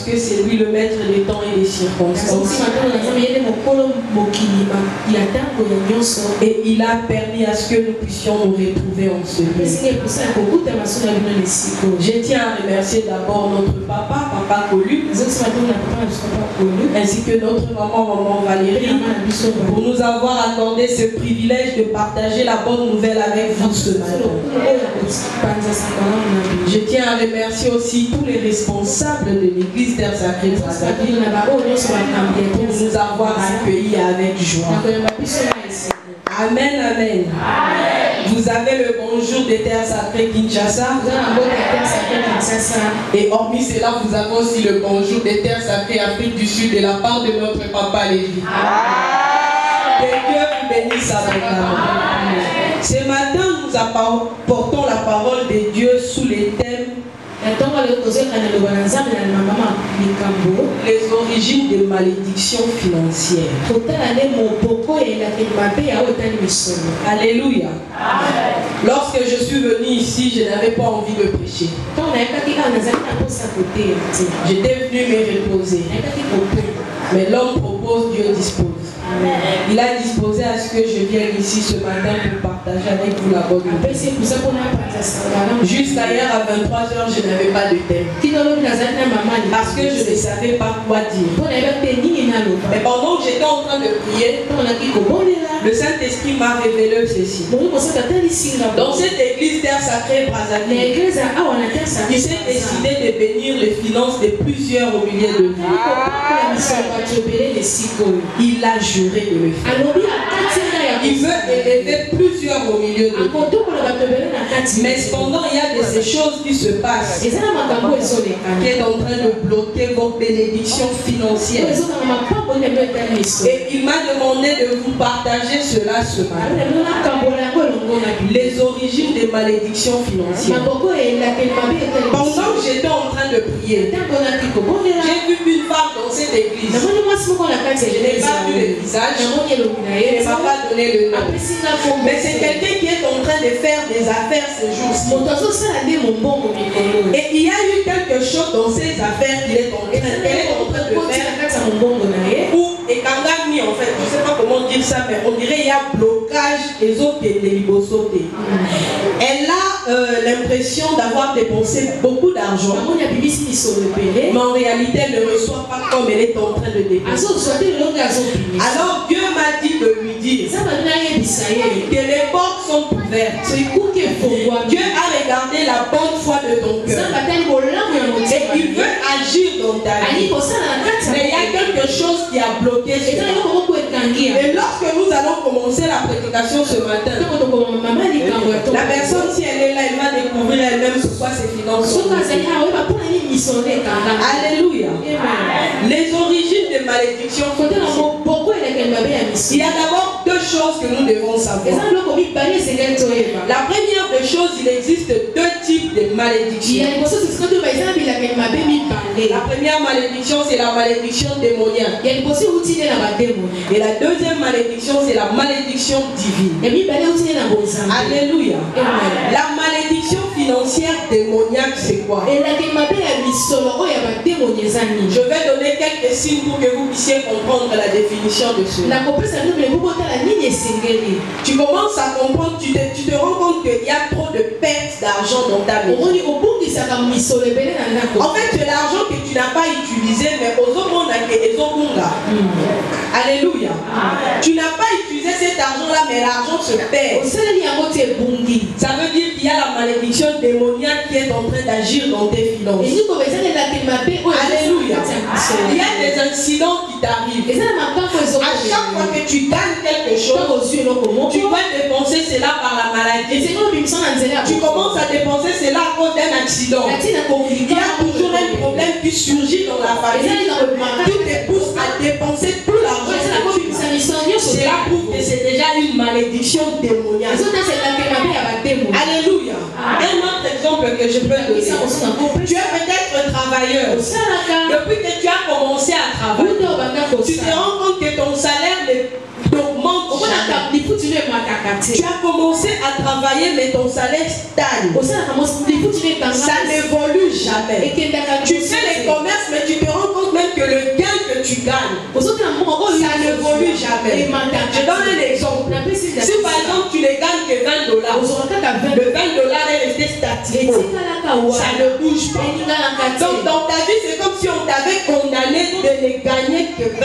que c'est lui le maître des temps et des circonstances. Et il a permis à ce que nous puissions nous retrouver en ce lieu. Je tiens à remercier d'abord notre papa Colu, ainsi que notre maman Valérie, pour nous avoir accordé ce privilège de partager la bonne nouvelle avec vous ce matin. Je tiens à remercier aussi tous les responsables de l'église Terre Sacrée Brazzaville pour nous avoir accueillis avec joie. Amen, amen. Vous avez le bonjour des Terres Sacrées Kinshasa. Et hormis cela, vous avez aussi le bonjour des Terres Sacrées Afrique du Sud de la part de notre papa Lévi. Que Dieu vous bénisse avec amour. Ce matin, nous apportons la parole de Dieu sous les thèmes les origines des malédictions financières. Alléluia. Lorsque je suis venu ici, je n'avais pas envie de prêcher. J'étais venu me reposer. Mais l'homme propose, Dieu dispose. Il a disposé à ce que je vienne ici ce matin pour partager avec vous la bonne nouvelle. Jusqu'à hier à 23h, je n'avais pas de thème. Parce que je ne savais pas quoi dire. Mais pendant que j'étais en train de prier, le Saint-Esprit m'a révélé ceci. Dans cette église Terre Sacrée Brazzaville, il s'est décidé de bénir les finances de plusieurs au milieu de vous. Il a juré de le faire. Il veut élever plusieurs au milieu de vous. Mais cependant, il y a de ces choses qui se passent qui est en train de bloquer vos bénédictions financières. Et il m'a demandé de vous partager cela ce matin. Les origines des malédictions financières. Pendant que j'étais en train de prier, j'ai vu une femme dans cette église. Je n'ai pas vu le visage, je ne m'a pas donné le nom. Mais c'est quelqu'un qui est en train de faire des affaires ces jours-ci. Et il y a eu quelque chose dans ces affaires qu'elle est en train de faire. Et Kangami, en fait, je ne sais pas comment dire ça, mais on dirait qu'il y a blocage des autres et des libosotés. Elle a l'impression d'avoir dépensé beaucoup d'argent, mais en réalité, elle ne reçoit pas comme elle est en train de dépenser. Alors Dieu m'a dit de lui dire que les portes sont ouvertes. Dieu a regardé la bonne foi de ton cœur et il veut agir dans ta vie. Mais il y a quelque chose qui a bloqué. Et lorsque nous allons commencer la prédication ce matin, la personne, si elle est là, elle va découvrir elle-même sur quoi ses finances sont. Alléluia. Les origines des malédictions. Il y a d'abord deux choses que nous devons savoir. La première des choses, il existe deux types de malédictions. La première malédiction, c'est la malédiction démoniaque. Et la deuxième malédiction, c'est la malédiction divine. Alléluia. La malédiction financière démoniaque, c'est quoi? Je vais donner quelques signes pour que vous puissiez comprendre la définition de cela. Tu commences à comprendre, tu te rends compte qu'il y a trop de pertes d'argent dans ta vie. En fait, c'est l'argent que tu n'as pas utilisé, mais aux autres, alléluia. Tu n'as pas utilisé cet argent-là, mais l'argent se perd. Ça veut dire qu'il y a la malédiction démoniaque qui est en train d'agir dans tes finances. Alléluia. Il y a des incidents qui t'arrivent. À chaque fois que tu gagnes quelque chose, tu dois dépenser cela par la maladie. Tu commences à dépenser cela à cause d'un accident. Il y a toujours un problème qui surgit dans la famille. Tu te pousses à dépenser tout l'argent. C'est là pour que c'est déjà une malédiction démoniaque. Alléluia. Un autre exemple que je peux donner. Tu es peut-être travailleur. Depuis que tu as commencé à travailler, tu te rends compte que ton salaire n'augmente jamais. Tu as commencé à travailler, mais ton salaire stagne. Ça n'évolue jamais. Tu fais les commerces, mais tu te rends compte même que le gain que tu gagnes, ça n'évolue jamais. Je donne un exemple. Si par exemple tu ne gagnes que $20, le $20 est resté statique. Ça ne bouge pas. Donc dans ta vie, c'est comme si on t'avait condamné de ne gagner que $20.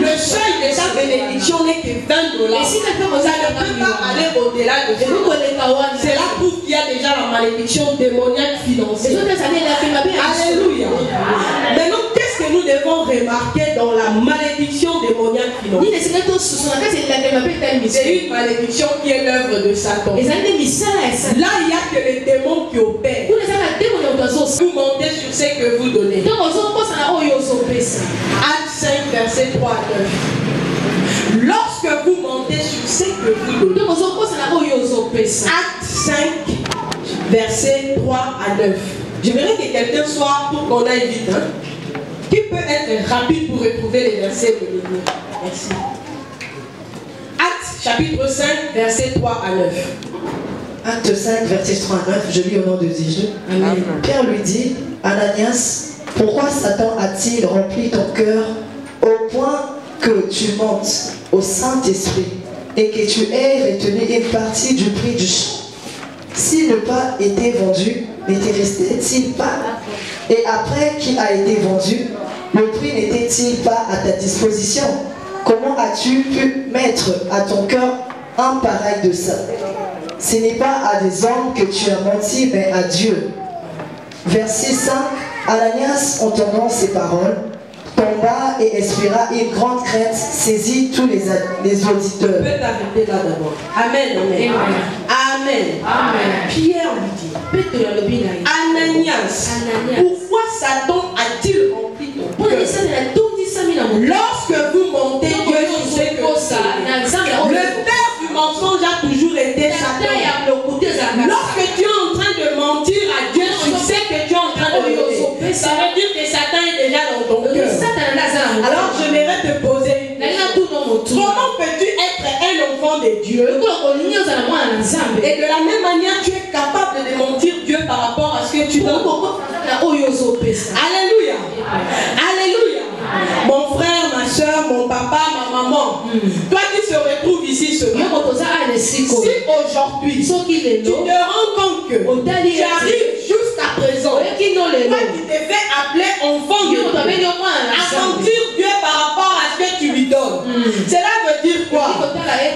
Le seuil de ta bénédiction n'est que $20. Ça ne peut pas aller au-delà de ça. C'est là pour qu'il y a déjà la malédiction démoniaque financière. Alléluia. Maintenant, qu'est-ce que nous devons remarquer dans la malédiction démoniaque financière? C'est une malédiction qui est l'œuvre de Satan. Là, il n'y a que les démons qui opèrent. Vous montez sur ce que vous donnez. Acte 5, verset 3 à 9. Lorsque vous montez sur ce que vous donnez. Acte 5, verset 3 à 9. J'aimerais que quelqu'un soit, pour qu'on aille vite, hein, qui peut être rapide pour retrouver les versets de l'Église. Merci. Acte chapitre 5, verset 3 à 9. Acte 5, verset 3 à 9, je lis au nom de Jésus. Amen. Pierre lui dit, Ananias, pourquoi Satan a-t-il rempli ton cœur au point que tu montes au Saint-Esprit et que tu aies retenu une partie du prix du champ? S'il n'a pas été vendu, n'était resté-il pas? Et après qu'il a été vendu, le prix n'était-il pas à ta disposition? Comment as-tu pu mettre à ton cœur un pareil de ça? Ce n'est pas à des hommes que tu as menti, mais à Dieu. Verset 5, Ananias, entendant ces paroles, tomba et expira une grande crainte, saisit tous les auditeurs. Tu peux t'arrêter là d'abord. Amen, amen. Amen. Amen. Pierre lui dit, Ananias, pourquoi Satan a-t-il rempli ton cœur? Lorsque vous montez Dieu sur ce que le père du mensonge a toujours été Satan. Lorsque tu es en train de mentir à Dieu sur ce que tu es en train de dire, ça veut dire que Satan est déjà dans ton cœur. Alors je j'aimerais te poser une question. Comment peux-tu être un enfant de Dieu et de la même manière tu es capable de mentir Dieu par rapport à ce que tu donnes? Alléluia. Alléluia. Mon frère, ma soeur, mon papa, ma maman, toi qui se retrouves ici ce matin, si aujourd'hui tu te rends compte que tu arrives jusqu'à présent, toi qui te fais appeler enfant de Dieu, à sentir Dieu par rapport à ce que tu lui donnes, cela veut dire quoi?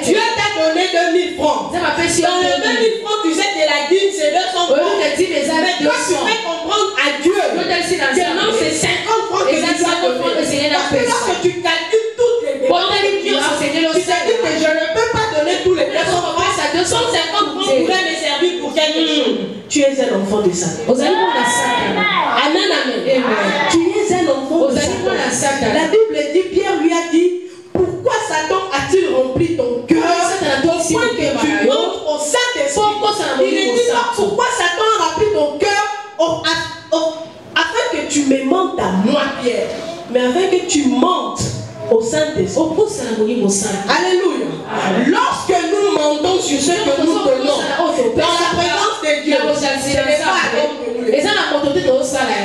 Dieu t'a donné 2000 francs. Dans les 2000 francs, tu sais que la dîme c'est 200 francs. Mais toi tu fais comprendre à Dieu que non, c'est 50 francs que tu dois donner. Parce que lorsque tu calcules toutes les dépenses, tu te dis que je ne peux pas donner tous les 200 francs. 250 francs pourraient me servir pour quelque chose. Tu es un enfant de Satan. Amen, amen. Tu es un enfant de Satan. La Bible dit, Pierre lui a dit, pourquoi Satan a-t-il rempli ton cœur au point que tu montes au Saint-Esprit? Il est dit, pourquoi Satan a rempli ton cœur afin que tu me mentes à moi, Pierre, mais afin que tu montes au Saint-Esprit. Alléluia. Lorsque nous montons sur ce que nous donnons dans la présence de Dieu, ce n'est pas à l'homme,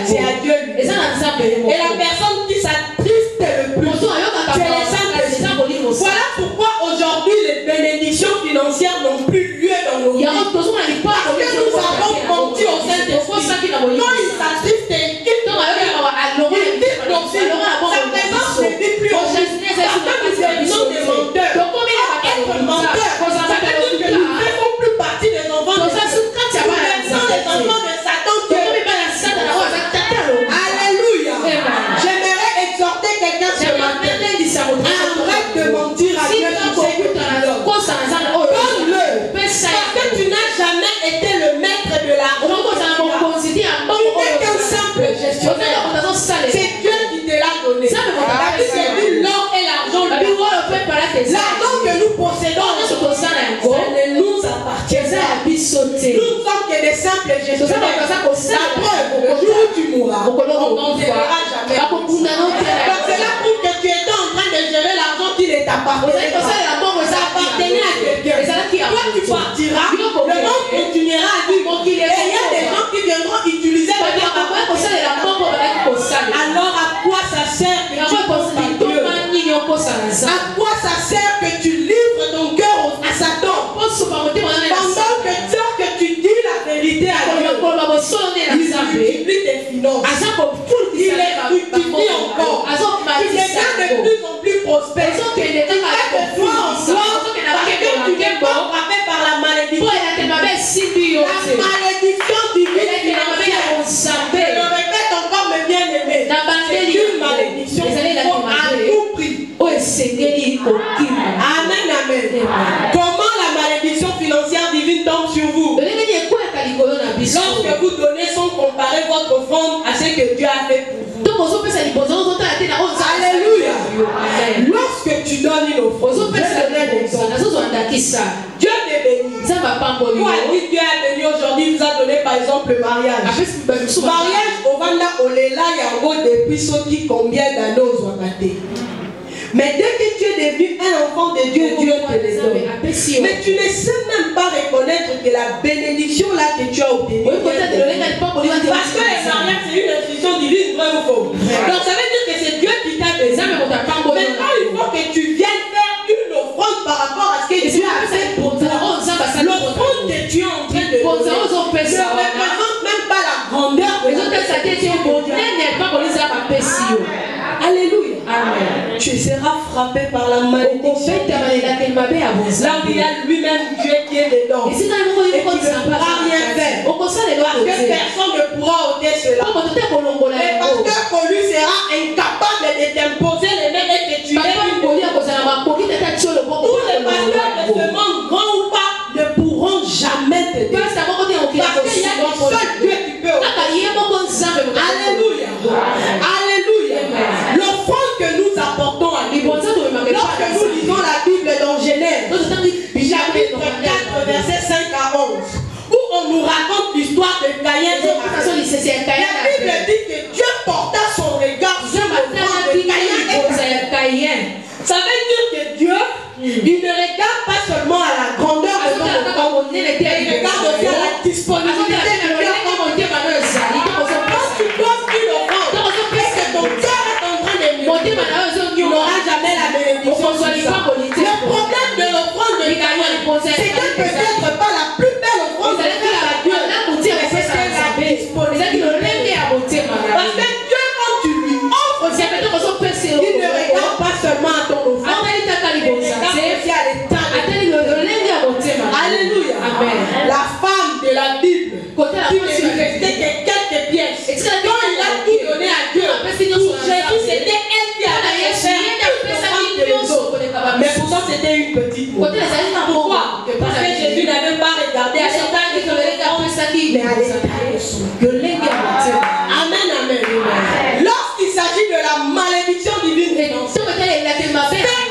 c'est à Dieu lui. Et la personne qui s'attriste le plus, c'est le Saint-Esprit. Voilà pourquoi aujourd'hui les bénédictions financières n'ont plus lieu dans nos vies. Parce que nous avons menti au Saint-Esprit. Quand il s'attriste, il quitte sa présence ne vit plus en nous. Parce que nous sommes des menteurs. Être menteur, ça veut dire que nous ne faisons plus partie des enfants de Satan. Nous sommes des enfants de Satan. Alléluia. J'aimerais exhorter quelqu'un ce matin. Arrête de mentir à Dieu sur ce que tu lui donnes. Donne-le. Parce que tu n'as jamais été le maître de l'argent. Tu n'es qu'un simple gestionnaire. C'est Dieu qui te l'a donné. La Bible dit l'or et l'argent. L'argent que nous possédons, ça ne nous appartient pas. Nous ne sommes que des simples gestionnaires. La preuve, le jour où tu mourras, on ne verra jamais. Donc c'est là pour que tu étais en train de gérer l'argent qui ne t'appartient pas. Ça appartient multiplie tes finances. Il les multiplie encore. Tu deviens de plus en plus prospère. Tu fais de toi en gloire parce que tu n'es pas frappé par la malédiction. La malédiction divine financière. Je le répète encore, mes bien-aimés. C'est une malédiction à tout prix. Amen, amen. Comment la malédiction financière divine tombe sur vous? Lorsque vous donnez sans comparer votre offrande à ce que Dieu a fait pour vous. Alléluia. Lorsque tu donnes une offrande, Dieu te bénit. Vous a dit Dieu a béni aujourd'hui, vous a donné par exemple le mariage. Mariage, au Vanda, au Lela, Yango, depuis qui combien d'années aux Ouagaté. Mais dès que tu es devenu un enfant de Dieu, Dieu te les donne. Mais tu ne sais même pas reconnaître que la bénédiction là que tu as obtenue. Parce que le mariage, c'est une institution divine, vrai ou faux? Donc ça veut dire que c'est Dieu qui t'a béni. Maintenant, il faut que tu viennes faire une offrande par rapport à ce que Dieu a fait pour toi. L'offrande que tu es en train de donner ne représente même pas la grandeur de la Alléluia. Amen. Tu seras frappé par la malédiction. Là où il y a lui-même Dieu qui est dedans. Et qui ne pourra rien faire. Parce que personne ne pourra ôter cela. Le pasteur Colu sera incapable de t'imposer les mains et de tuer. Tous les pasteurs de ce monde, grand ou pas, ne pourront jamais te tuer. Parce qu'il y a un seul Dieu qui peut. Alléluia. Alléluia. L'offrande que nous apportons à Dieu, lorsque nous lisons la Bible dans Genèse, chapitre 4, verset 5 à 11, où on nous raconte l'histoire de Caïn et Abel. La Bible dit que Dieu porta son regard sur l'offrande de Caïn. Ça veut dire que Dieu, il ne regarde pas seulement à la grandeur de ton offrande, mais il regarde aussi à la disponibilité de Dieu. Quand tu poses une offrande, est-ce que ton cœur est en train de monter, il n'aura jamais la bénédiction. Le problème de l'offrande de Caïn, c'est que peut-être pas la plus belle offrande de Dieu, mais c'est la disponibilité. Parce que Dieu, quand tu lui offres, il ne regarde pas seulement à ton offrande, mais il regarde aussi à l'état de Dieu. Alléluia. Amen. La femme de la Bible, qui ne lui restait que quelques pièces, quand il a tout donné à Dieu, pour Jésus, c'était elle qui allait faire une offrande de l'autre. Mais pourtant, c'était une petite. Pourquoi? Parce que Jésus n'avait pas regardé à l'état de son mais à l'état de son cœur. Amen, amen. Lorsqu'il s'agit de la malédiction divine, fais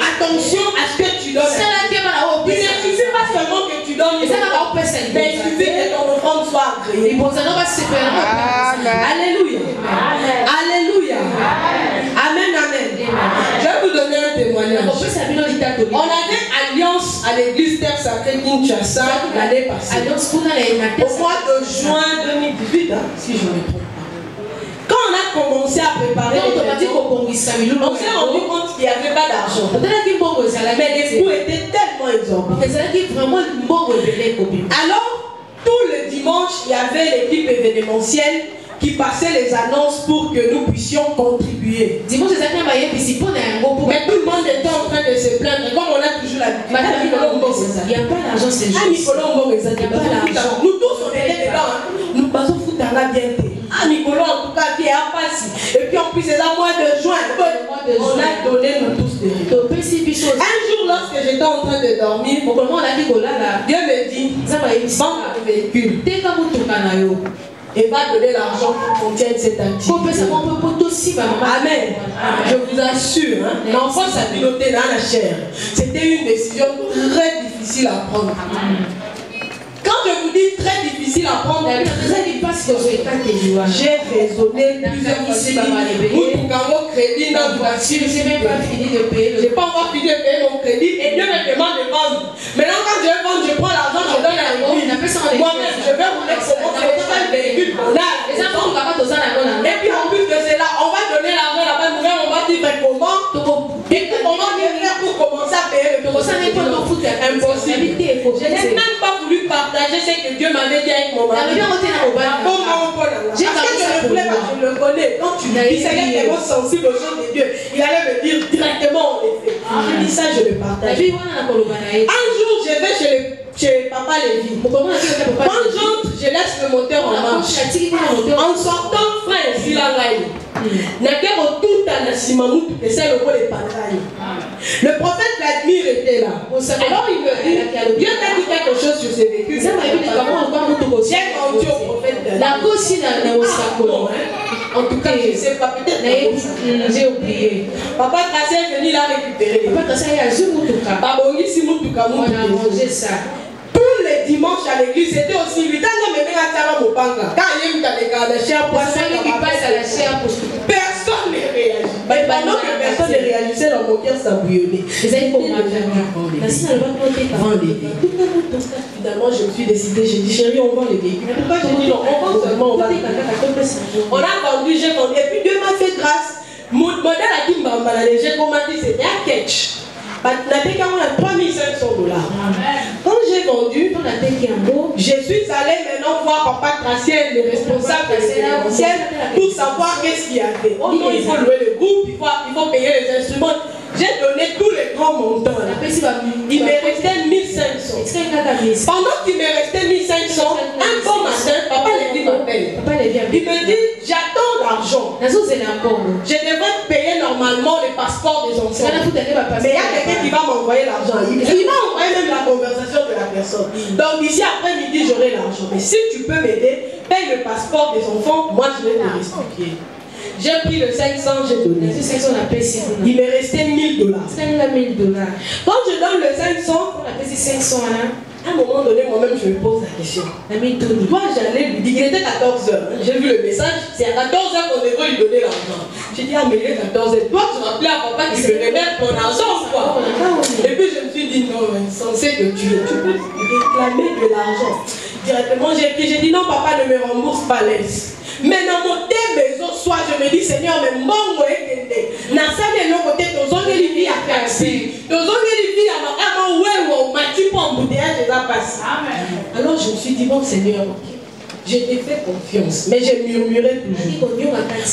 attention à ce que tu donnes. Il ne suffit pas seulement que tu donnes, mais il suffit que ton offrande soit agréée. Alléluia. Alléluia. Amen, amen. Je vais vous donner un témoignage. On avait alliance à l'église Terre Sacrée Kinshasa l'année passée. Au mois de juin 2018, si je ne me trompe pas. Quand on a commencé à préparer on s'est rendu compte qu'il n'y avait pas d'argent. Mais les coûts étaient tellement exorbitants. Alors, tout le dimanche, il y avait l'équipe événementielle qui passait les annonces pour que nous puissions contribuer. Mais tout le monde était en train de se plaindre. Comme on a toujours l'habitude, il n'y a pas d'argent, c'est juste. Nous tous, on était dedans. Nous passons foutre bien. Ah, Nicolas, en tout cas, qui est à Passi. Et puis en plus, c'est le mois de juin. On a donné nous tous des rideaux. Un jour, lorsque j'étais en train de dormir, Dieu me dit, vends le véhicule et va donner l'argent pour qu'on tienne cette activité. Amen. Je vous assure, l'enfant s'est piloté dans la chair. C'était une décision très difficile à prendre. Quand je vous dis très difficile à prendre, j'ai raisonné plusieurs fois. Vous crédit dans une voiture, je n'ai pas fini de payer. Je n'ai pas encore fini de payer mon crédit et Dieu me demande de vendre. Maintenant, quand je vais vendre, je prends l'argent, je donne à l'église. Moi-même, je vais vous laisser comment c'est un véhicule. Et puis en plus de cela, on va donner l'argent là-bas, on va dire comment. Et comment faire pour commencer à payer le impossible. Je n'ai même pas voulu partager ce que Dieu m'avait dit avec mon mari. Parce que connais. Quand tu dis c'est tellement sensible aux choses de Dieu, il allait me dire directement en effet. Je dis ça, je le partage. Un jour, je vais chez Papa Lévi. Quand j'entre, je laisse le moteur en marche. En sortant, frère, il a raillé. Le prophète Vladimir était là. Alors il me dit, Dieu t'a dit quelque chose sur ses véhicules. J'ai vendu au prophète Vladimir. En tout cas, je ne sais pas, peut-être j'ai oublié. Papa Tracé est venu la récupérer. Papa Tracé a mangé ça. Tous les dimanches à l'église, c'était aussi 8 ans. Quand il y a eu la chair personne ne réagit. Mais pendant que personne ne réagissait, dans mon cœur, ça bouillonnait. Finalement, je me suis décidée, j'ai dit, chérie, on vend les véhicules. Pourquoi j'ai dit non, on vend seulement, on va. On a vendu, j'ai vendu. Et puis Dieu m'a fait grâce. Mon modèle à Kimbambala, j'ai commenté, c'était un catch. On a 3500 $. Quand j'ai vendu, je suis allée maintenant voir Papa Traciel, le responsable de pour savoir qu'est-ce qu'il y avait. Oh non, il faut louer le groupe, il faut payer les instruments. J'ai donné tous les grands montants. Il me restait 1500. Pendant qu'il me restait 1500, un bon matin, Papa Lévi m'appelle. Il me dit, j'attends l'argent. Je devrais payer normalement les passeports des enfants. Mais il y a quelqu'un qui va m'envoyer l'argent. Il va envoyer même la conversation de la personne. Donc d'ici après-midi, j'aurai l'argent. Mais si tu peux m'aider, paye le passeport des enfants, moi je vais te restituer. J'ai pris le 500, j'ai donné. Il me restait 1000 $. Quand je donne le 500, à un moment donné, moi-même, je me pose la question. Moi, j'allais lui dire, il était 14h. J'ai vu le message, c'est à 14h qu'on devrait lui donner l'argent. J'ai dit, ah, mais il est 14h. Toi, tu rappelais à papa qu'il me remettre ton argent, quoi. Et puis, je me suis dit, non, insensé que tu peux réclamer de l'argent. Directement, j'ai dit, non, papa ne me rembourse pas, laisse. Mais dans mon maison, soit je me dis, Seigneur, mais mon alors je me suis dit, bon Seigneur, je t'ai fait confiance, mais j'ai murmuré toujours.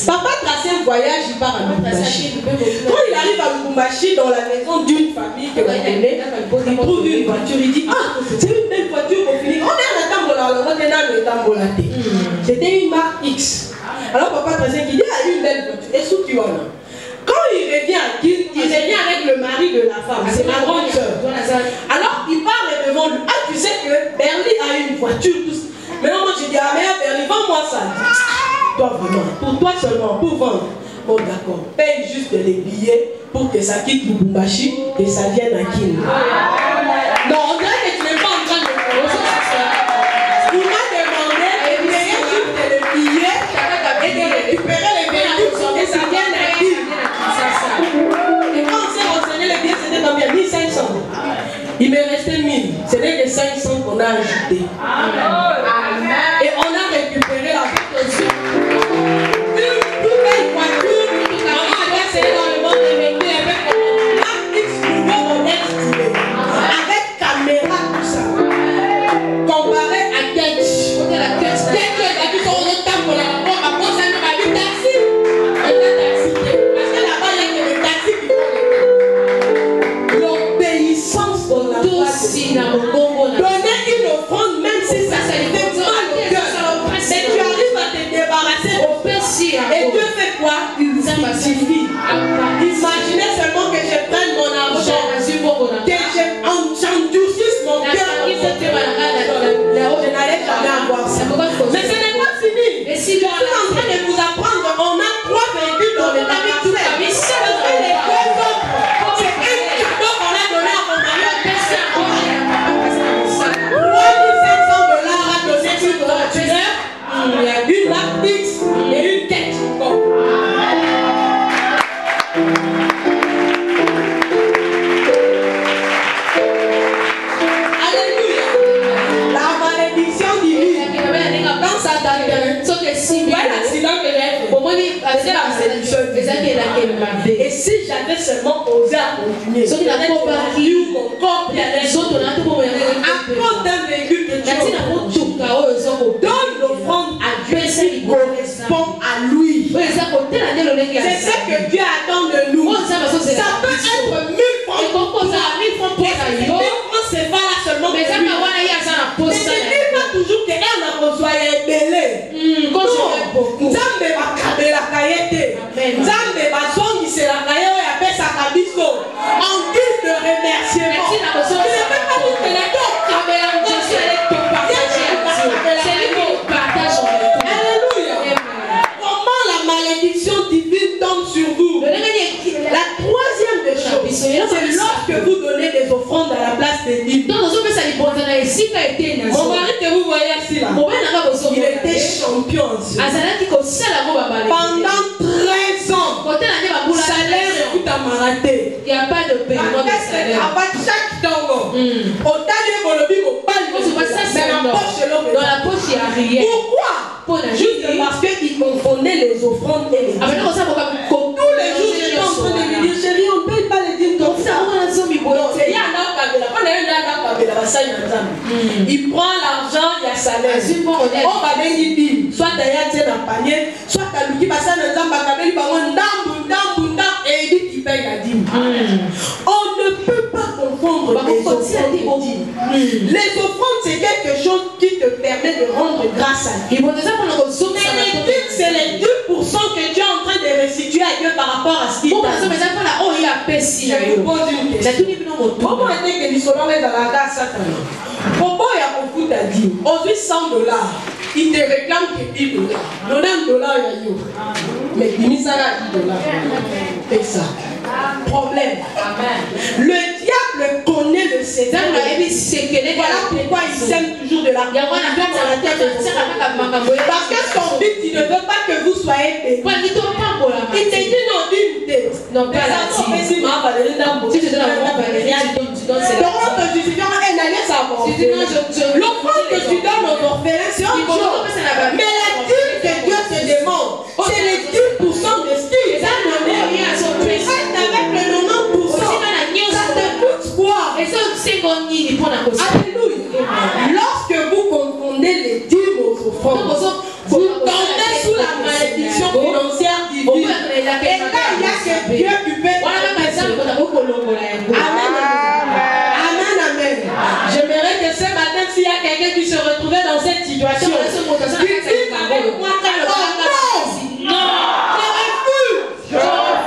Papa tracé un voyage, il part à Lubumbashi. Quand il arrive à Lubumbashi, dans la maison d'une famille que l'on connaît, il trouve une voiture, il dit, ah, c'est une belle voiture pour finir. On est à Tambola, on est dans le Tambola. C'était une marque X. Alors papa tracé qui dit, ah, une belle voiture, et sous qui on a. Quand il revient, il revient avec le mari de la femme, c'est ma grande soeur. Alors il parle devant lui. Ah, tu sais que Berly a une voiture, tout ça. Maintenant, moi je dis, ah, mais Berly, vends-moi ça. Toi vraiment, pour toi seulement, pour vendre. Bon, d'accord, paye juste les billets pour que ça quitte Lubumbashi et ça vienne à Kin. Non, on dirait que tu n'es pas en train de me ça. Il m'a demandé de payer juste les billets et de récupérer les billets pour que ça vienne à Kin. Et quand on s'est renseigné, les billets c'était combien? 1500. Il me restait 1000. Ce n'est que 500 qu'on a ajouté. Et on a récupéré la voiture. Une nouvelle voiture. Maman avait essayé dans le monde de véhicules avec un X nouveau modèle avec caméra, tout ça. Comparé à Ketch. Ketch, d'habitude, on est temps pour la rapport. Après, ça nous a dit taxi. Parce que là-bas, il y a que les taxis qui font les l'obéissance pour la voiture. Donner une offrande, même si ça fait mal au cœur. Mais tu arrives à te débarrasser au péché. Et Dieu fait quoi? Il sanctifie. Imaginez seulement que je prenne mon argent, que j'endurcisse mon cœur. Je n'allais jamais avoir ça. Mais ce n'est pas fini. Je suis en train de vous apprendre. On a 3 véhicules dans le magasin. Les 2 autres, c'est un cadeau qu'on a donné à mon mari. 3500 $ à donner une voiture. Il y a une marque X et une quête. Alléluia. La malédiction divine. Dans sa date, l'accident que j'ai fait, c'est la malédiction divine. Et si j'avais seulement osé à continuer, j'aurais eu mon corps bien à cause d'un véhicule que tu donne l'offrande à Dieu qui correspond à lui. C'est ce que Dieu attend de nous. Ça peut être 1000 francs. C'est pas là seulement. Mais ça ne dit pas toujours que elle n'a pas besoin d'être belé. Nzambe va caber la caillette. Nzambe va zongi c'est la caillette et appelle sa cabiso. En guise de remerciement. Tu ne peux pas dire que la dog caber la caillette. C'est lui qui partage. Alléluia. Comment la malédiction divine tombe sur vous? La troisième des choses, c'est lorsque vous donnez des offrandes à la place des dîmes. Mon mari que vous voyez ici là, il était champion. Pendant 13 ans, salaire écoute à marathé. Il n'y a pas de paiement de salaire. Chaque temps, dans la poche, il n'y a rien. Pourquoi? Juste parce qu'il confondait les offrandes et les dîmes. Tous les jours, j'étais en train de lui dire, chérie, on ne paye pas les dîmes comme ça. Il prend l'argent, il y a salaire. On va donner dîmes. Soit d'ailleurs, tu es dans le panier, soit tu as l'outil, et il dit qu'il paye la dîme. On ne peut pas confondre les offrandes et les dîmes. Les offrandes, c'est quelque chose qui te permet de rendre grâce à Dieu. Mais les dîmes, c'est les 2% que tu es en train de restituer à Dieu par rapport à ce qu'il t'a dit. Je vous pose une question. Comment est-ce que les soldats dans la gare Satan? Pourquoi il y a beaucoup de dîmes? Aujourd'hui, $100, il te réclame que $10. $90, il y a eu. Mais il ça là $10. Et ça. Problème. Le diable connaît le Seigneur. Voilà pourquoi il sème toujours de l'argent. Parce que son but, il ne veut pas que vous soyez payés. Il te dit non, dis-nous. Non, pas la dîme. Si je donne la donc on te justifie en un année, ça va. L'offrande que tu donnes aux orphelins, c'est autre chose. Mais la dîme que Dieu te demande, c'est les 10% de ce qu'il a donné. Reste avec le 90%. Ça te coûte quoi? Alléluia. Lorsque vous confondez les dîmes aux offrandes, vous tombez sous la malédiction financière divine. Et là, il y a que Dieu qui peut. Amen. J'aimerais que ce matin, s'il y a quelqu'un qui se retrouvait dans cette situation, non,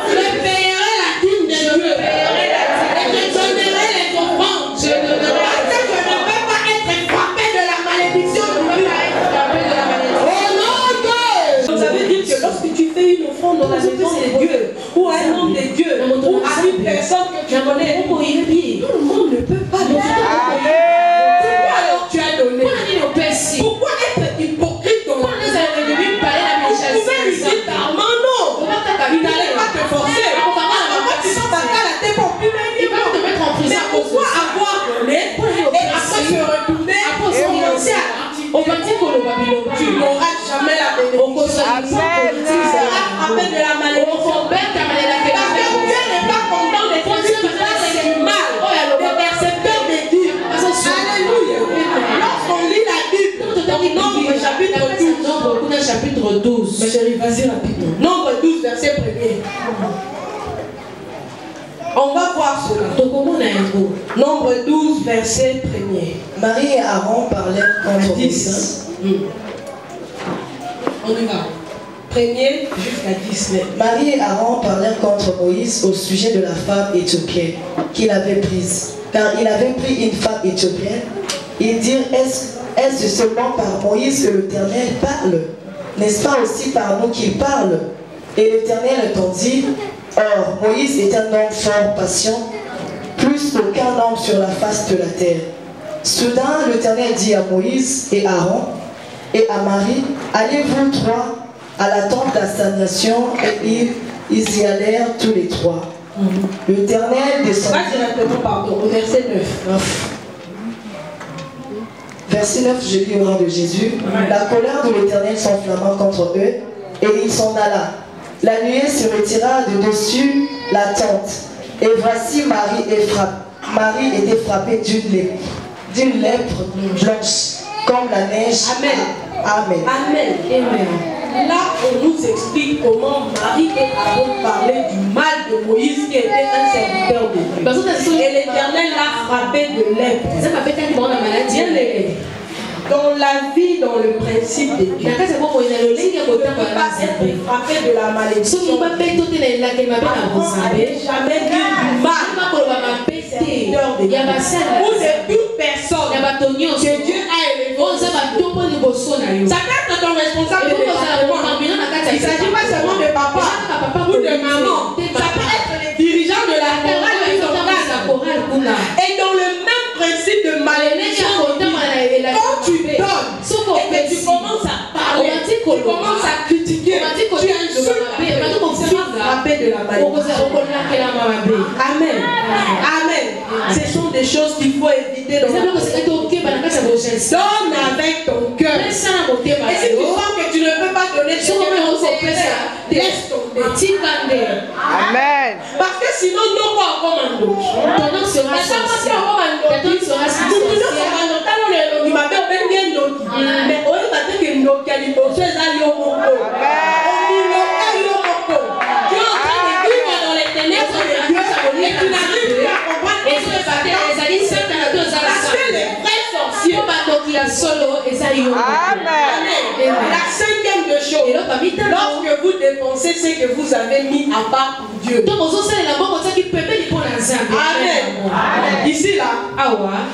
je payerai la dîme de Dieu. Et je donnerai les offrandes. Parce que je ne veux pas être frappé de la malédiction de Dieu. Oh non, Dieu. Ça veut dire que lorsque tu fais une offrande dans la maison de Dieu, ou à un homme de Dieu, ou à une personne que tu connais, tout le monde ne peut pas le faire. Pourquoi alors tu as donné? Pourquoi être hypocrite dans la maison de Dieu? Vous pouvez lui dire Armand, non. Il n'allait pas te forcer. Mais pourquoi avoir donné et après se retourner et commencer à tu n'auras jamais la bénédiction. Tu seras frappé de la malédiction. Parce que Dieu n'est pas content des gens qui fassent du mal, des percepteurs des dîmes. Alléluia. Lorsqu'on lit la Bible, dans Nombre chapitre 12. Ma chérie, vas-y rapidement. Nombre 12, verset 1er. On va voir cela. Nombre 12, verset 1er. Marie et Aaron parlaient contre 10. On y va. 1er jusqu'à 10. Marie et Aaron parlèrent contre Moïse au sujet de la femme éthiopienne qu'il avait prise. Car il avait pris une femme éthiopienne. Ils dirent, est-ce seulement par Moïse que l'Éternel parle? N'est-ce pas aussi par nous qu'il parle? Et l'Éternel répondit, or Moïse est un homme fort patient, plus qu'aucun homme sur la face de la terre. Soudain, l'Éternel dit à Moïse et Aaron et à Marie, allez-vous trois à la tente d'assignation, et ils y allèrent tous les trois. L'Éternel descendit. Au verset 9. Verset 9, je lis au nom de Jésus. La colère de l'Éternel s'enflamma contre eux, et il s'en alla. La nuée se retira de dessus la tente, et voici Marie était frappée d'une lèpre blanche, comme la neige. Amen. Amen. Amen. Amen. là, on nous explique comment Marie et Aaron parlaient du mal de Moïse qui était un serviteur de Dieu. Et l'Éternel l'a frappé de lèpre. Dans la vie, dans le principe de Dieu, si on ne peut pas être frappé de la malédiction, jamais dire du mal serviteur de Dieu ou de toute personne que Dieu a élevé. Ça peut être ton responsable de département. Il ne s'agit pas seulement de papa ou de maman. Ça peut être les dirigeants de la chorale qui sont là. Et dans le même principe de malédiction, quand tu donnes et que tu commences à parler, tu commences à critiquer, tu insultes, tu seras frappé de la malédiction. Amen. Amen. Ce sont des choses qu'il faut éviter dans la vie. Donne avec ton cœur. Et si tu sens que tu ne peux pas donner, laisse tomber. Amen. Parce que sinon, nous pas encore un dos. Ton nom sera sorcier. Ton nom sera sorcier. Mais on va dire que nos qualités sont allées. Tu es en train de vivre dans les ténèbres de Dieu et tu n'arrives plus à comprendre. Parce que les vrais sorciers. Amen. La cinquième de chose, lorsque vous dépensez ce que vous avez mis à part pour Dieu. Amen. Ici là,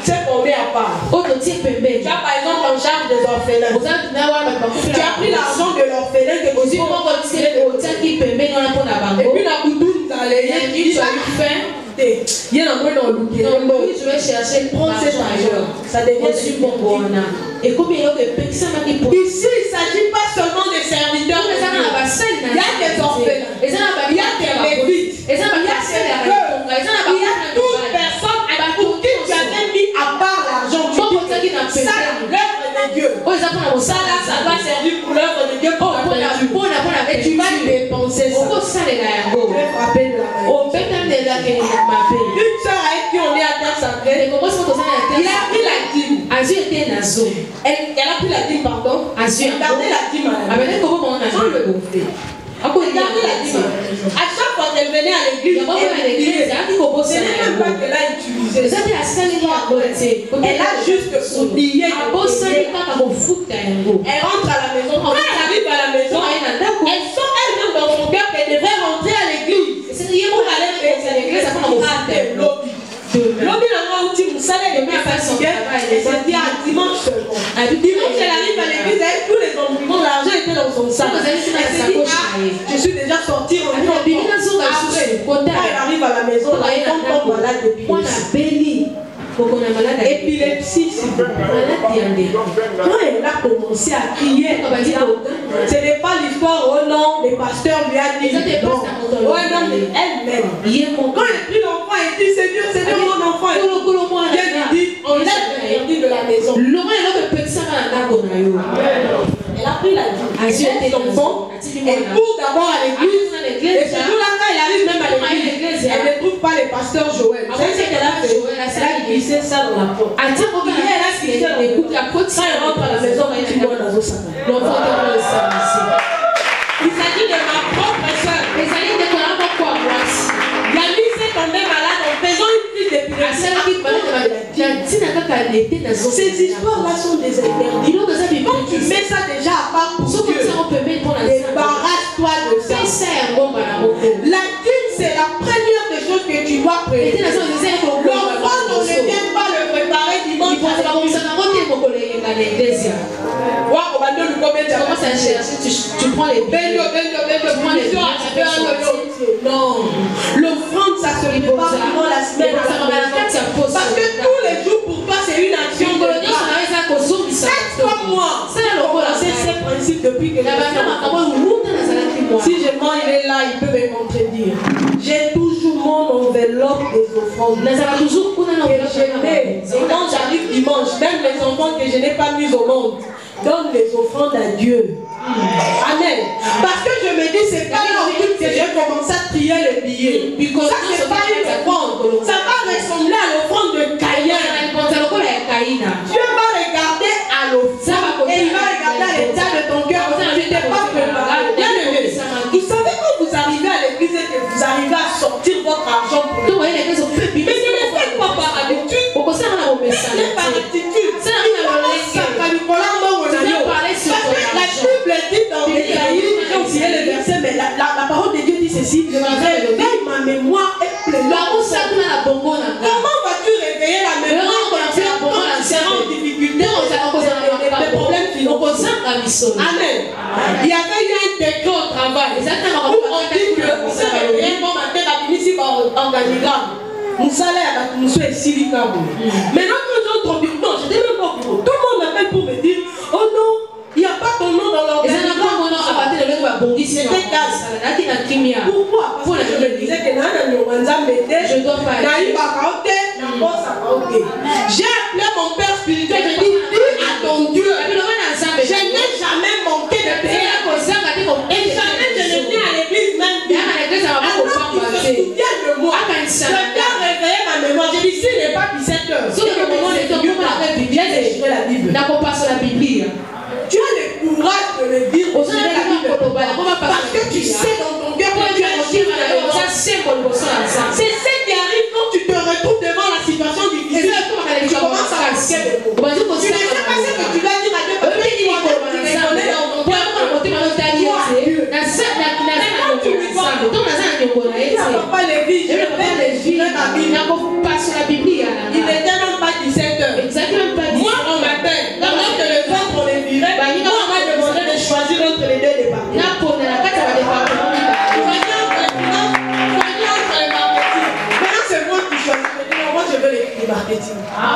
c'est combien à part? Tu as par exemple en charge des orphelins. Tu as pris l'argent de l'orphelin que vous et puis la boudoune, je vais chercher, prends cet argent. Ça devient super bon. Et combien de personnes ici, il ne s'agit pas seulement des serviteurs. Il y a des orphelins. Il y a des lévites. Il y a des veuves. Il y a toute personne pour qui tu avais mis à part l'argent. Ça, l'œuvre de Dieu. Ça là, ça doit servir pour l'œuvre de Dieu. Et tu vas dépenser ça. Je vais frapper de la main. Une soeur avec qui on est à terre sacrée, il a pris la dîme. Elle a pris la dîme, pardon. Regardez la dîme à la main. Regardez la dîme. À chaque fois qu'elle venait à l'église, ce n'est même pas qu'elle a utilisé. Elle a juste oublié. Elle rentre à la maison. Quand elle arrive à la maison, elle sent elle-même dans son cœur qu'elle devrait rentrer à l'église. Pour aller faire l'église, ça prend un lobby. Lobby n'a pas outil, vous savez, elle est fatiguée. Et c'est dit à dimanche seulement. Dimanche, elle arrive à l'église avec tous les environnements. L'argent était dans son sac. Elle s'est dit, je suis déjà sortie en temps. Après, quand elle arrive à la maison, elle est encore malade d'épilepsie. Épilepsie, quand elle a commencé à crier, ce n'est pas l'histoire, oh non, le pasteur lui a dit non. Oh non, elle-même. Quand elle prit l'enfant, elle dit Seigneur, mon enfant. Dieu lui dit, enlève l'interdit de la maison. Elle a pris la dîme. Son enfant, elle court d'abord à l'église. Et ce jour-là, quand elle arrive même à l'église, elle ne trouve pas le pasteur Joël. Vous savez ce qu'elle a fait? Elle a glissé ça dans la porte. Elle a glissé dans les coups. Quand elle rentre à la maison, elle dit moi dans le salon. Il s'agit de ma propre soeur. Yannick s'est tombé malade en faisant une crise d'épilepsie. Ces histoires-là sont des interdits. Quand tu mets ça déjà à part pour Dieu, débarrasse-toi de ça. La dîme, c'est la première des choses que tu dois préparer. L'enfant, on ne vient pas le préparer dimanche. commences à chercher, tu prends les bédos, non, l'offrande, ça se prépare pendant la semaine. Parce que tous les jours pour toi, c'est une action. Faites comme moi. C'est ce principe depuis que si je mens, il est là, il peut me contredire. J'ai toujours mon enveloppe des offrandes. Et quand j'arrive dimanche, même les enfants que je n'ai pas mis au monde, donne les offrandes à Dieu. Amen. Parce que je me dis, c'est pas l'ordre que j'ai commencé à trier les billets. Ça, c'est pas une offrande. Ça va ressembler à l'offrande de Caïn. Dieu va regarder à l'offrande et il va regarder à l'état de ton cœur. Tu n'es pas préparé. attitude. Parce que la Bible dit dans Ésaïe, j'ai oublié le verset, mais la parole de Dieu dit ceci, réveille ma mémoire et pleure. Comment vas-tu réveiller la mémoire quand tu es en difficulté, des problèmes financiers? Amen. Il y avait eu un décret au travail où on dit que vous savez, un bon matin, la ministre va organigramme. Nous salaires, nous sommes ici. Maintenant, quand j'entre au bureau, non, je n'étais même pas au bureau. Tout le monde m'appelle pour me dire, oh non, il n'y a pas ton nom dans l'organigramme. C'était casse. Pourquoi? Parce que je me disais que je dois pas aller. J'ai appelé mon père spirituel, je dis, dis à ton Dieu, je n'ai jamais manqué de payer. Et jamais je ne viens à l'église même. Alors qu'il se souvient de moi. Je viens réveiller ma mémoire. Je dis, s'il n'est pas 17 heures, c'est que mon nom est Dieu m'avait bien écrire la Bible. Tu as le courage de le dire au sujet de la Bible. Parce que tu sais dans ton cœur que tu as écrit la mémoire. C'est ce qui arrive quand tu te retrouves devant la situation difficile. Tu commences à manquer de mots. Tu ne sais pas ce que tu dois dire à Dieu parce que tu reconnais dans ton cœur. Papa Lévi, je vais lire ma Bible. Il n'était même pas 17 heures. Moi, on m'appelle. Pendant que les autres, on les virait, moi, on m'a demandé de choisir entre les deux départements. Maintenant, c'est moi qui choisis. Moi, je veux les marketing. À un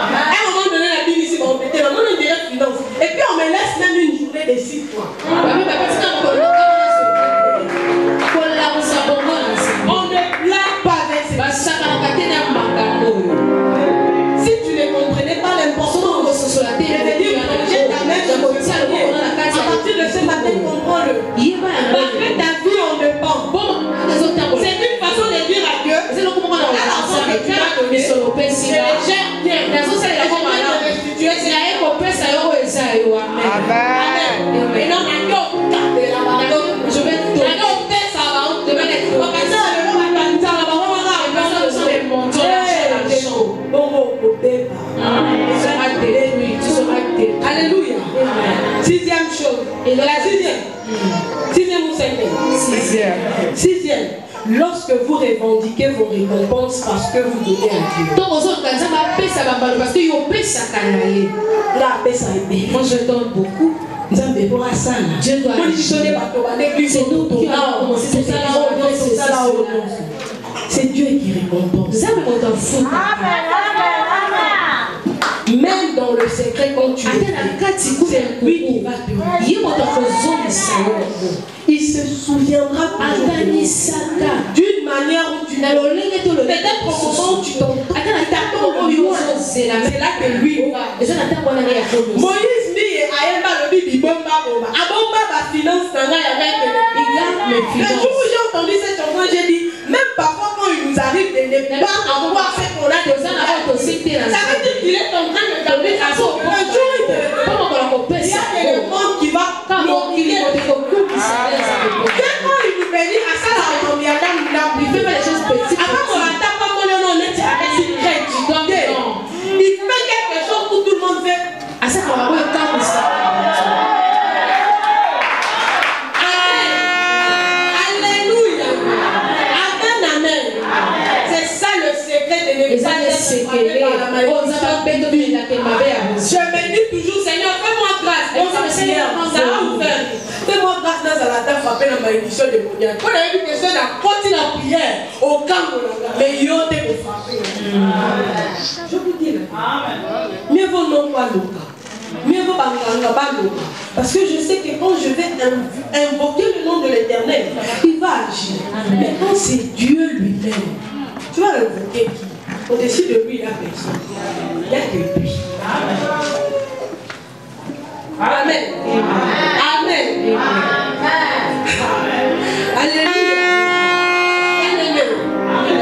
moment donné, la Bible ici va répéter. Maman, on dirait finance. Et puis, on me laisse même une journée de 6 mois. On ne blague pas avec ces. Si tu ne comprenais pas l'importance, je vais dire, j'ai ta mère, à partir de ce matin, comprends-le. Parce que ta vie en dépend. C'est une façon de dire à Dieu, l'argent que tu as donné, je le gère bien. Je vais te restituer. Amen. Et non, je vais te donner. Alléluia. Sixième chose. Et la sixième ou cinquième? Sixième. Lorsque vous revendiquez vos récompenses parce que vous donnez à Dieu. Moi je donne beaucoup. Dieu doit c'est Dieu qui récompense. Même dans le secret, quand tu c'est lui qui va te il se souviendra d'une manière où tu n'as peut-être au moment où tu t'entends. C'est là que lui va. Moïse dit Ayemba le bibi bomba bomba. Abomba ba finance nana ya avec. Le jour où j'ai entendu cette chanson, j'ai dit même parfois quand il nous arrive de ne pas avoir ce qu'on a besoin d'avoir, ça veut dire qu'il est en train de donner un jour il y a le monde qui va l'oublier. Quand il nous bénit à ça là on vient il fait pas les choses petites. Avant on n'attend pas mon nom net avec secret. Il fait quelque chose pour tout le monde fait. À ça on va voir le temps de ça. Alléluia. Amen. C'est ça le secret de ne pas je me dis toujours, Seigneur, fais-moi grâce. Ça va vous faire. Fais-moi grâce dans la table frappée dans ma édition de mondial. Quand on a eu une question de continuer la prière au camp, mais il y a des frapper. Je vous dis là. Mieux vaut non pas l'oka. Mieux vaut pas l'oka. Parce que je sais que quand je vais invoquer le nom de l'Éternel, il va agir. Mais quand c'est Dieu lui-même, tu vas invoquer qui? Au-dessus de lui, il n'y a personne. Il n'y a que lui. Amen. Amen. Alléluia.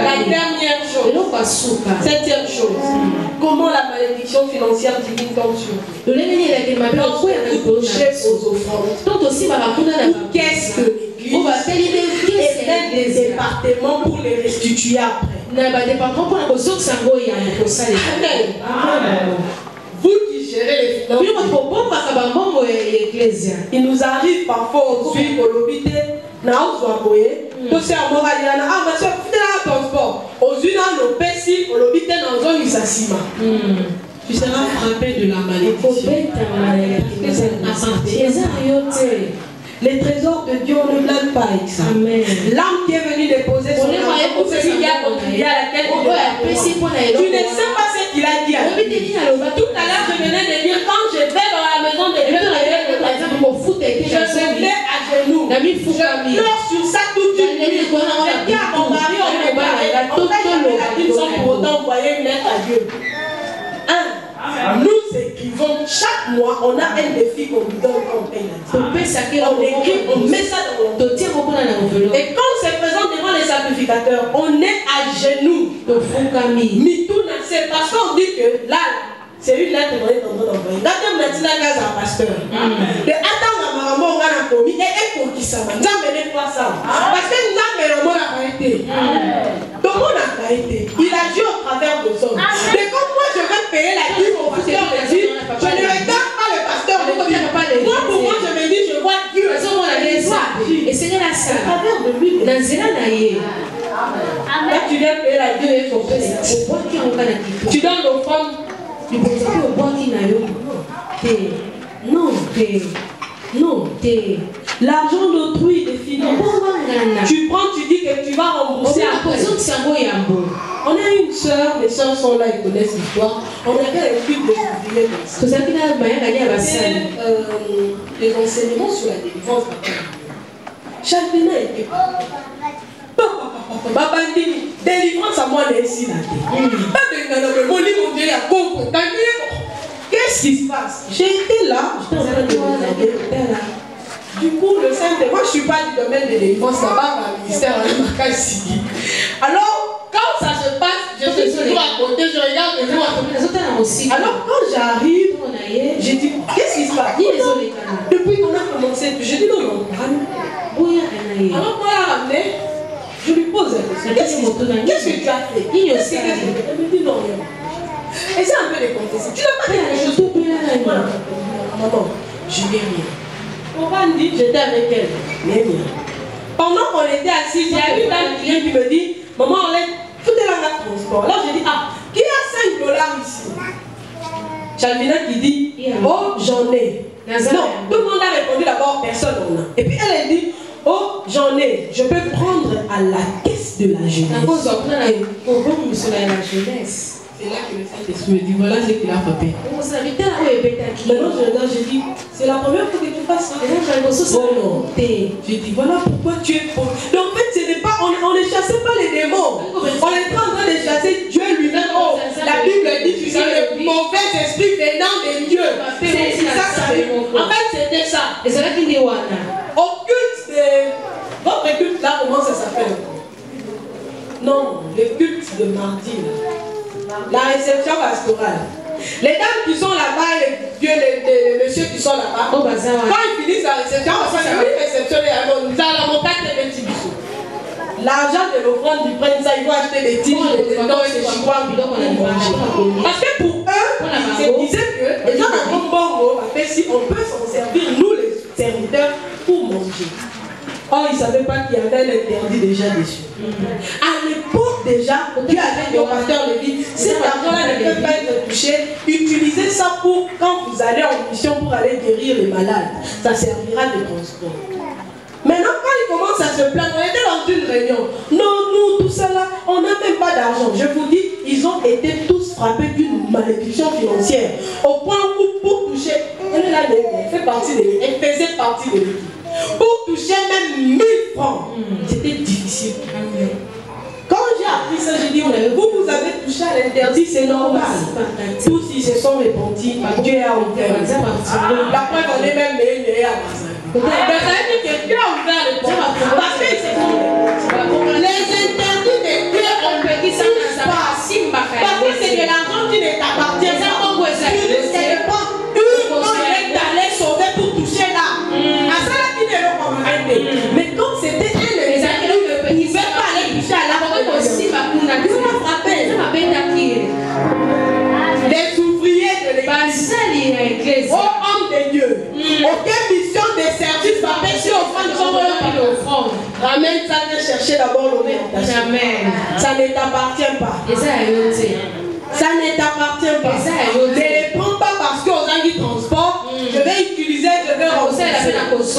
La dernière chose. Septième chose. Comment la malédiction financière divine tombe sur vous? Toucher aux offrandes. Qu'est-ce que l'église est des départements pour les restituer après? Amen. Vous Il nous arrive parfois aujourd'hui au lobité, na ozoaboye, to se amoraliana, ah ma soeur, fais la transport. Aujourd'hui dans nos pays, au lobité na zone isasima. Tu seras frappé de la malédiction. Les trésors de Dieu, on ne blâme pas avec ça. L'âme qui est venue déposer son âme, celui qui a contribué à laquelle tu ne sais pas ce qu'il a dit. Tout à l'heure, je venais de dire, quand je vais dans la maison de Dieu, je me mets à genoux. Je pleure sur ça toute une nuit. Je dis à mon mari, on ne va jamais sans pour autant envoyer une lettre à Dieu. Nous écrivons chaque mois, on a un défi qu'on nous donne comme paye. On écrit, on met ça dans l'enveloppe. Et quand on se présente devant les sacrificateurs, on est à genoux. C'est parce qu'on dit que là, c'est une lettre qu'on est en train d'envoyer. Là, on a dit la gaz à un pasteur. Et attends, maman, on a commis et pour qui ça va. Nous amenez pas ça. Parce que nous amenons la été. Donc on n'a pas été. Il a dit au travers de ça. Mais comme moi je vais payer la dîme au pasteur, je ne regarde pas le pasteur. Moi pour moi je me dis, je vois Dieu. Et c'est là ça. À travers de lui. Dans Zéla Là tu viens payer la dîme et ton père. Tu donnes l'offrande. Non, l'argent d'autrui est fini. Tu prends, tu dis que tu vas rembourser après. On a une soeur, les soeurs sont là, ils connaissent l'histoire. On avait un film de jubilé les enseignements sur la délivrance. Chalvina était délivrance à moi, ici. Qu'est-ce qui se passe? J'ai été là, du coup, le Saint, moi je ne suis pas du domaine de délivrance, là-bas, dans le ministère, alors, quand ça se passe, je suis toujours à côté, je regarde les gens. Alors, quand j'arrive, j'ai dit, qu'est-ce qui se passe? Depuis qu'on a commencé, je dis non, alors, moi, la ramener, je lui pose la question. Qu'est-ce que tu as fait? Elle me dit non, rien. Et c'est un peu les contestés. Tu n'as pas quelque chose de bien. Maman, je n'ai rien. On va me dire, j'étais avec elle. Mais rien. Pendant qu'on était assis, il y a une dame qui me dit, maman, on est foutez-la dans le transport. Là, je dis, ah, qui a $5 ici? Chalvina qui dit, oh, j'en ai. Non, tout le monde a répondu d'abord, personne n'en a. Et puis elle dit, oh, j'en ai. Je peux prendre à la caisse de la jeunesse. C'est là que le Saint-Esprit me dit, voilà ce qu'il a frappé. Maintenant je regarde, je dis, c'est la première fois que tu fasses ça. Oh non. Je dis, voilà pourquoi tu es pauvre. Donc en fait, ce n'est pas, on ne chassait pas les démons. On est en train de chasser Dieu lui-même. Oh, la Bible dit, tu sais, le mauvais esprit venant de Dieu. C'est ça. En fait, c'était ça. Et c'est là qu'il dit, au culte de... Votre culte là, comment ça s'appelle? Non, le culte de mardi. La réception pastorale. Les dames qui sont là-bas et les messieurs qui sont là-bas, quand ils finissent la réception, ils réceptionnent la montagne des petits bisous. L'argent de l'offrande, ils prennent ça, ils vont acheter des tiges, des tendons et des chihuahuas. Parce que pour eux, ils se disaient que les gens ont un bon mot, si on peut s'en servir, nous les serviteurs, pour manger. Or, ils ne savaient pas qu'il y avait l'interdit déjà dessus. À l'époque déjà, Dieu avait dit au pasteur Lévi, cet argent-là ne peut pas être touché. Utilisez ça pour quand vous allez en mission pour aller guérir les malades. Ça servira de transport. Maintenant, quand ils commencent à se plaindre, on était dans une réunion. Non, nous, tout ça là, on n'a même pas d'argent. Je vous dis, ils ont été tous frappés d'une malédiction financière. Au point où pour toucher, elle est là, elle fait partie de l'équipe. Elle faisait partie de l'équipe. Pour toucher même 1000 francs, c'était difficile. Quand j'ai appris ça, j'ai dit, vous avez touché à l'interdit, c'est normal. Tous ils se sont répandus, Dieu a ouvert. La preuve, on est même meilleur à Bazin. Ça veut dire que Dieu a ouvert les portes. Parce que les interdits de Dieu, on peut dire ça ne passe pas. Parce que c'est de l'argent qui ne t'appartient pas. Tu risques de prendre une monnaie d'aller sauver pour toucher là. Mais comme c'était elle, les amis ne pouvaient pas aller toucher à l'argent aussi, ils ont frappé. Les ouvriers de l'église. Oh homme de Dieu, ok, Ramène ça, viens chercher d'abord l'orientation. Amen. Ça ne t'appartient pas. Ça ne t'appartient pas. Ne les prends pas parce qu'on a du transport. Je vais utiliser, je vais rembourser.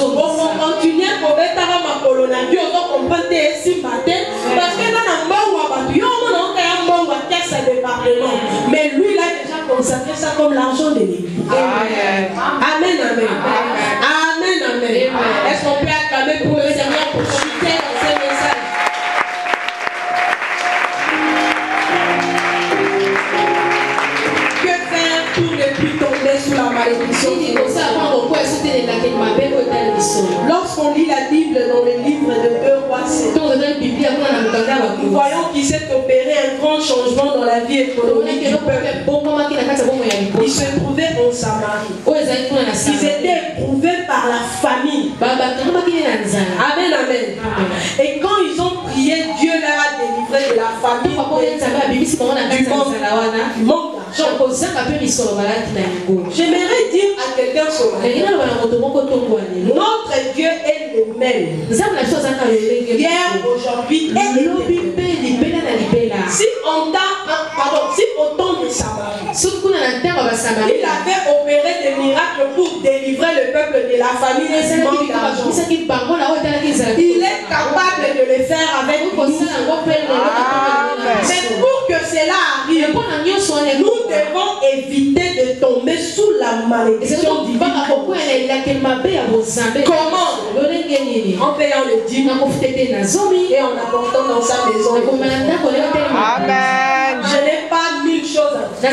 On va continuer pour mettre ma colonie. On va comprendre ici matin. Parce que dans un bon département. Mais lui, il a déjà consacré ça comme l'argent de l'église. Amen, amen. Amen, amen. Est-ce qu'on peut acclamer pour le Seigneur pour chuter dans ces messages? Pour ne plus tomber sous la malédiction. Lorsqu'on lit la Bible dans le livre de 2 Rois, nous voyons qu'il s'est opéré un grand changement dans la vie économique du peuple. Ils se trouvaient en Samarie. Ils étaient éprouvés par la famine. Amen, amen. Et quand ils ont prié, Dieu leur a délivré de la famine. Du manque. J'aimerais dire à quelqu'un sur notre Dieu est le même. Hier, aujourd'hui et si on tombe de Samarie, il avait opéré des miracles pour délivrer le peuple de la famine et du manque d'argent. Il est capable de le faire avec nous. Mais pour que cela arrive, nous devons éviter de tomber sous la malédiction divine. Comment? En payant le dîme et en apportant dans sa maison. Amen. Je n'ai pas 1000 choses à dire.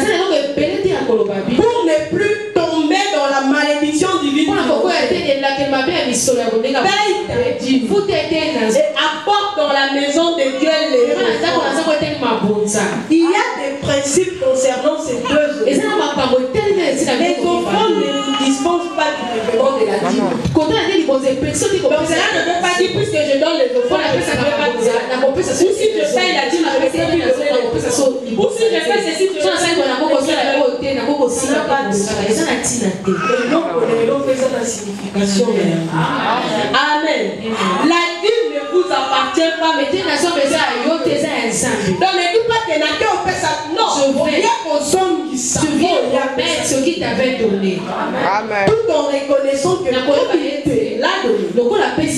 Pour ne plus tomber dans la malédiction divine. Et apporte dans la maison de Dieu les choses. Il y a des principes concernant ces deux choses. Les enfants ne dispensent pas du paiement de la dîme. Donc cela ne veut pas dire puisque je donne les enfants, ça ne veut pas dire. Ou si je paye la dîme, je vais plus donner les enfants. Ou si je fais ceci, je fais la signification. Amen. La dîme ne vous appartient pas, mais donc ne dis pas que n'a qu'à faire ça. Non, il y a qu'on somme qui s'appelle ce qui t'avait donné. Amen. Tout en reconnaissant que l'a donné. Donc on la paix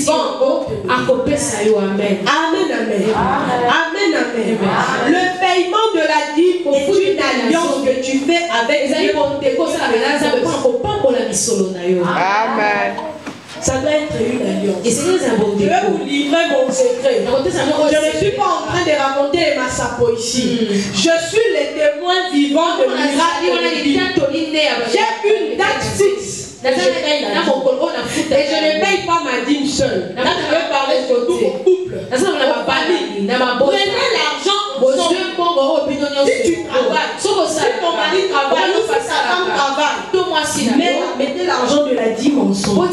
à couper ça. Amen. Amen, amen. Amen, amen. Le paiement de la dîme est une alliance que tu fais avec Dieu. Amen. Ça doit être une alliance. Je vais vous livrer mon secret. Je ne suis pas en train de raconter ma sapo ici. Je suis le témoin vivant de miracle. J'ai une date fixe. Et je ne paye pas ma dîme seule. Là, je vais parler surtout au couple, à ma famille. Prenez l'argent. Si tu travailles, si ton mari travaille, ou si sa femme travaille, mettez l'argent de la dîme ensemble.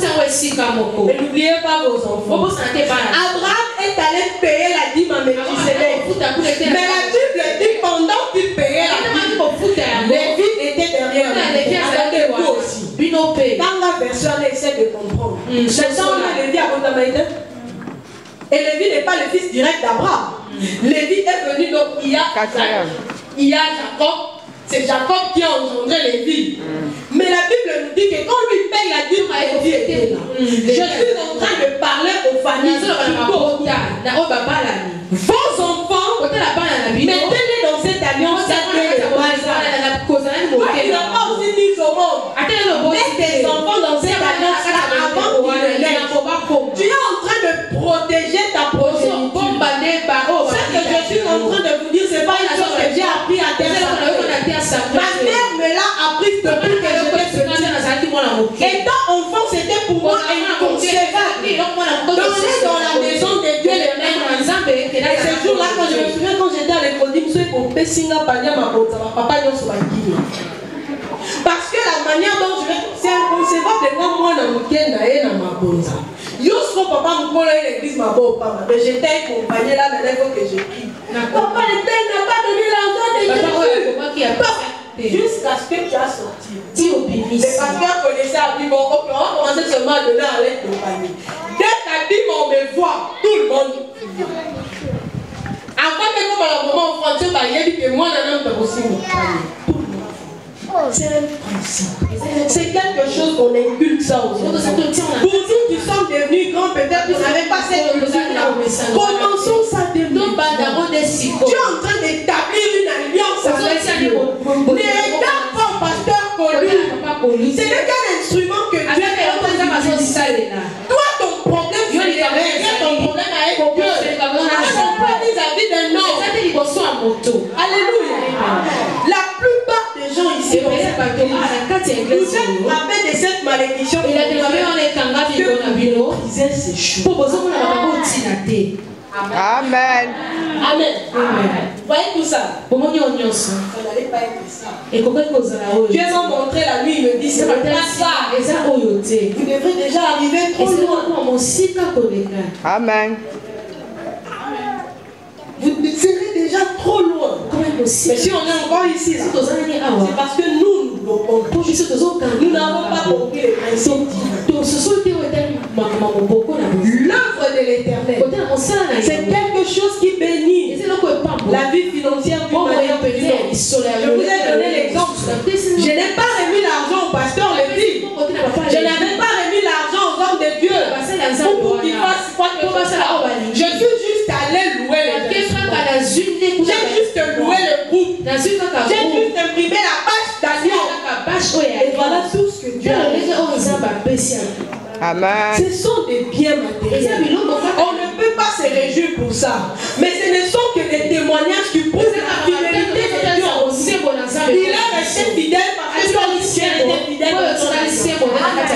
Et n'oubliez pas vos enfants. Abraham est allé payer la dîme à Melchisedec. Mais la Bible dit pendant qu'il payait la dîme, Lévi était derrière lui. Attendez-vous aussi. Dans la version, elle essaie de comprendre. C'est ça, on a Lévi à Bontamaïde. Et Lévi n'est pas le fils direct d'Abraham. Lévi est venu, donc il y a Jacob. C'est Jacob qui a engendré Lévi. Mais la Bible nous dit que quand lui paye la dîme à Lévi était là. Je suis en train de parler aux familles. Vos enfants, mettez-les dans cette alliance. Il n'a pas aussi dit au monde. Mets tes enfants dans cette alliance avant qu'ils ne naissent. Tu es en train de protéger ta progéniture. Ce que je suis en train de vous dire, ce n'est pas une chose que j'ai appris à terre. Ma mère me l'a appris depuis que j'étais petite. Étant enfant, c'était pour moi inconcevable. Danser dans la maison de Dieu le même. Et ce jour-là, quand je me souviens, quand j'étais à l'école, je me suis dit, papa, parce que la manière dont je vais, c'est inconcevable de moi dans mon cœur dans ma bonza. Yosko papa me colle l'église ma beau papa. Mais j'étais accompagné là, mais il faut que je prie. Papa, le père n'a pas donné l'argent de Jésus. Jusqu'à ce que tu as sorti. Les pasteurs connaissaient la Bible. On va commencer seulement à donner à l'aide de famille. Dès que la Bible on me voit, tout le monde. Avant que nous allons moment français, il dit que moi, je aussi c'est un principe. C'est quelque chose qu'on inculque ça aux autres. Pour nous qui sommes devenus grands, peut-être que vous n'avez pas cette culture-là. Commençons ça dès maintenant. Tu es en train d'établir une alliance avec Dieu. Ne regarde pas au pasteur connu. C'est le cas d'instrument que Dieu a utilisé. Toi, ton problème, c'est ton problème avec Dieu. Ton problème vis-à-vis d'un homme. Alléluia. La plupart des gens ici, vous êtes frappés de cette malédiction. Briser ces choses. Amen. Amen. Vous voyez tout ça? Ça n'allait pas être ça. Dieu m'a montré la nuit, il me dit, c'est pas ça. Vous devrez déjà arriver trop loin. Amen. Vous serez déjà trop loin. Mais si on est encore ici, c'est parce que nous n'avons pas compris les principes. L'œuvre de l'Éternel, c'est quelque chose qui bénit la vie financière d'une manière puissante. Je vous ai donné l'exemple. Je n'ai pas remis l'argent au pasteur Lévi. Je n'avais pas remis l'argent aux hommes de Dieu pour qu'ils fassent quoi que ce soit. Je suis juste allé louer les gens. J'ai juste loué le groupe. J'ai juste imprimé la page d'alliance. Et voilà tout ce que Dieu a fait. Amen. Ce sont des biens matériels. On ne peut pas se réjouir pour ça. Mais ce ne sont que des témoignages qui prouvent la fidélité de Dieu aussi. Il a resté fidèle parce que Dieu était fidèle.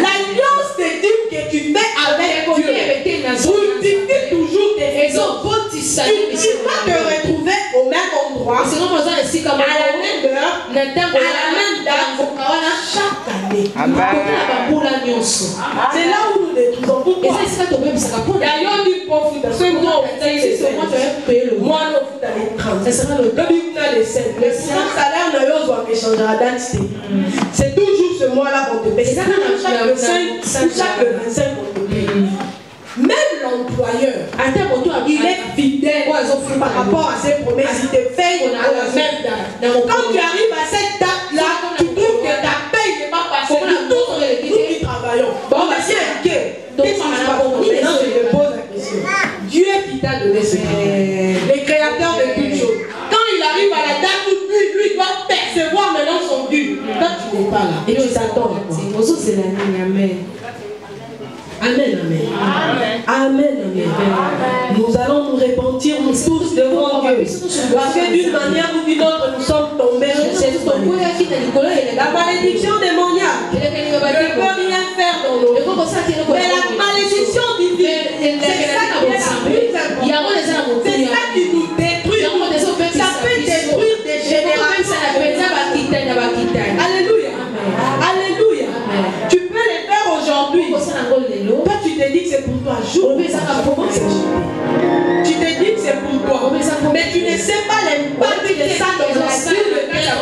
L'alliance de Dieu que tu fais avec Dieu fructifie toujours tes raisons. Tu vas te retrouver au même endroit, à la même heure, à la même date, chaque année. Amen. C'est là où nous détruisons. Pourquoi? D'ailleurs, du pauvre, c'est moi, moi, c'est toujours ce mois-là qu'on te paye. C'est chaque 25 qu'on te paye. Même l'employeur, il est fidèle par rapport à ses promesses. Il te paye à la même date. Quand tu arrives à cette date-là, tu trouves que ta paye n'est pas passée. Nous qui travaillons. Bon, c'est indiqué. Qu'est-ce qui se passe? Maintenant, je te pose la question. Dieu qui t'a donné ce créateur, le créateur de toutes choses. Quand il arrive à la date où lui doit percevoir maintenant son dû, toi tu n'es pas là. Et tu t'attends. Amen, amen. Amen, amen. Nous allons nous repentir, nous tous devant Dieu. Parce que d'une manière ou d'une autre, nous sommes tombés sur cette malédiction. La malédiction démoniaque ne peut rien faire dans nos vies. Mais la malédiction divine, c'est ça qui est la plus importante. C'est ça qui nous détruit. Ça peut détruire des générations. Alléluia. Alléluia. Tu peux les faire aujourd'hui. Toi, tu te dis que c'est pour toi. Jour, tu te dis que c'est pour toi. Mais tu ne sais pas l'impact de ça dans la vie de quelqu'un.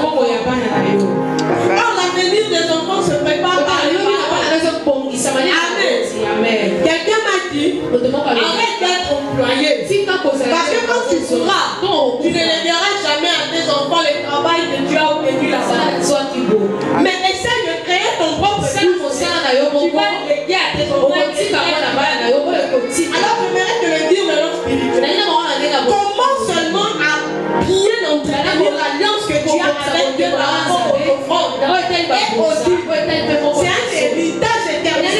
Or, l'avenir des enfants se prépare par les parents. Amen. Quelqu'un m'a dit, arrête d'être employé. Parce que quand tu seras, tu ne les verras jamais à tes enfants le travail que tu as obtenu là-bas. Mais essaie de créer ton propre business. Tu vas léguer à tes enfants. Alors j'aimerais te le dire maintenant spirituellement. Comment seulement à bien entretenir l'alliance que tu as avec Dieu par rapport aux offrandes. Et aussi, c'est un héritage éternel.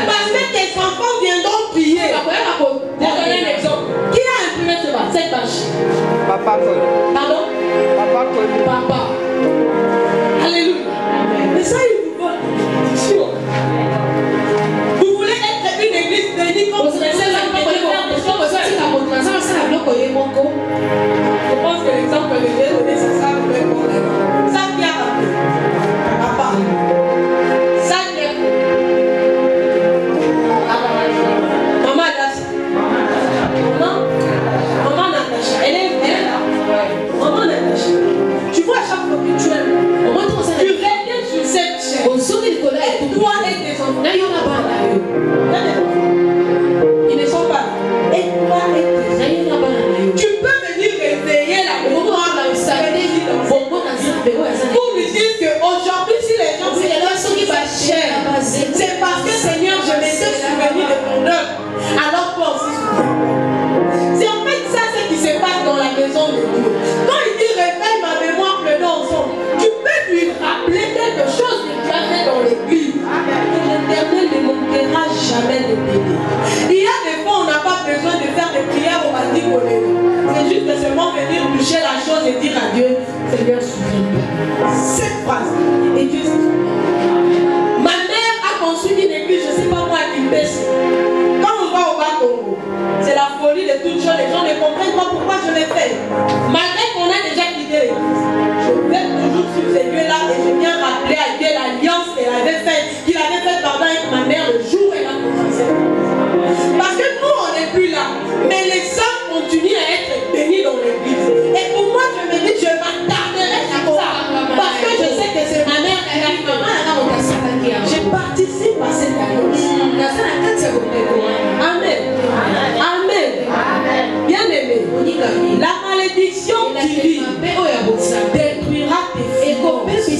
Parce que tes enfants viendront prier. Je donne un exemple. Qui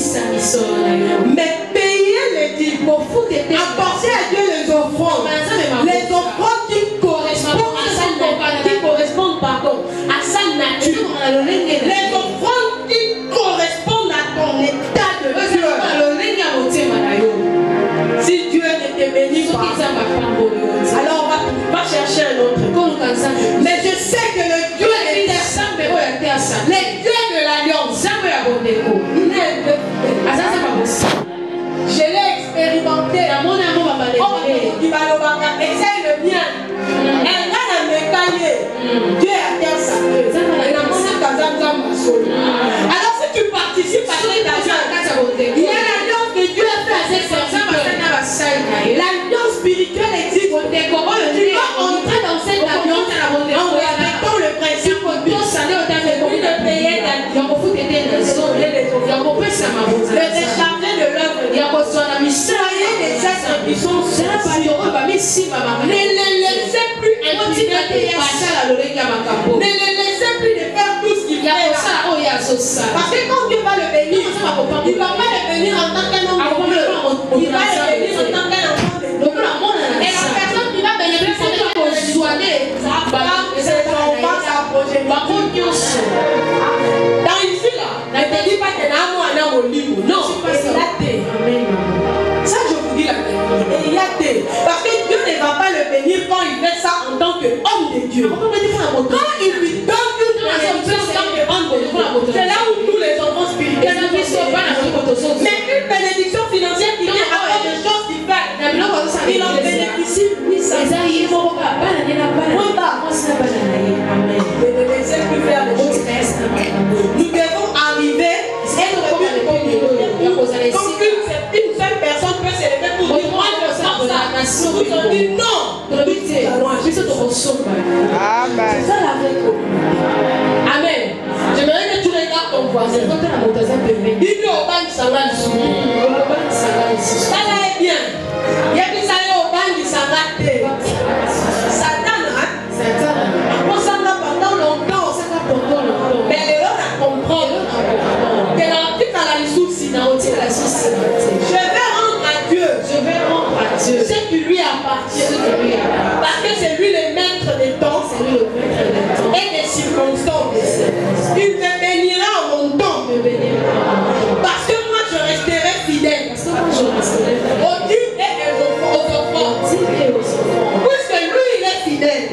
Mais payer les dîmes, apporter à Dieu les offrandes qui correspondent à sa nature, les offrandes qui correspondent à ton état de cœur. Si Dieu ne te bénit pas, alors va chercher un autre. Mais je sais que le Dieu les dieux de l'alliance, je l'ai expérimenté. Essaye le bien. Dieu a bien sa alors si tu participes à cette alliance, il y a l'alliance que Dieu a fait avec ses l'alliance spirituelle existe. Tu vas entrer dans cette alliance en respectant le principe que Dieu de payer ta de décharger de l'œuvre. Soyez des êtres qui sont ne les laissez plus ne les laissez plus de faire tout ce qu'il fait. Parce que quand Dieu va le bénir, il ne va pas le bénir en tant qu'un homme de Dieu. Il va le bénir en tant qu'un enfant de Dieu. Et la personne qui va bénéficier de sa femme, ses enfants, sa progéniture. Dans ici là, ne te dis pas que l'âme au livre. Non, c'est la terre. Ça, je vous dis la vérité. Il y a des. Parce que Dieu ne va pas le bénir quand il fait ça en tant qu'homme de Dieu. Quand il lui donne une bénédiction en tant qu'homme de Dieu, c'est là où tous les enfants spirituels ne sont pas. Mais une bénédiction financière qui vient avec des choses qui fait, il en bénéficie lui ça. Moi pas. Ne laissez plus faire les choses. Nous devons arriver comme une seule personne peut s'élever pour dire moi je sens ça. Nous ont dit non. Amen. C'est ça la vraie communauté. Amen. J'aimerais que tu regardes ton voisin. Il dit au ban du sangal sous. Ça là est bien. Il y a qui s'allait au ban du sangal. Satan, hein? On s'en va pendant longtemps. Mais les gens comprennent que l'antique à la ressource, je vais rendre à Dieu ce qui lui appartient. Parce que c'est lui le maître des temps et des circonstances. Il me bénira en mon temps. Parce que moi je resterai fidèle aux dîmes et aux offrandes. Puisque lui il est fidèle.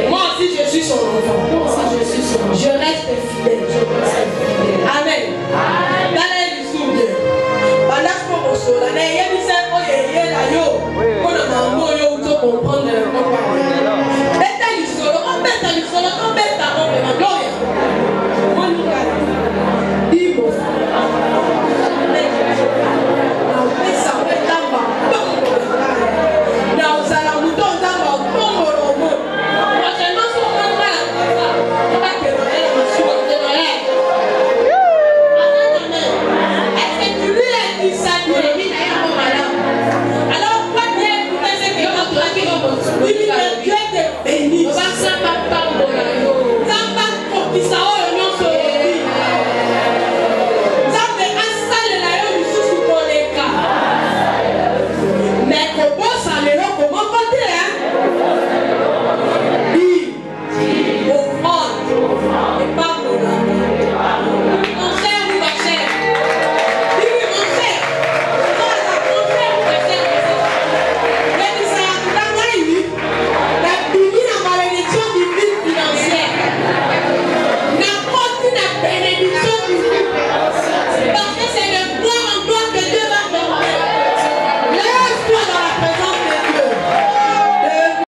Moi aussi je suis son enfant. Je reste fidèle.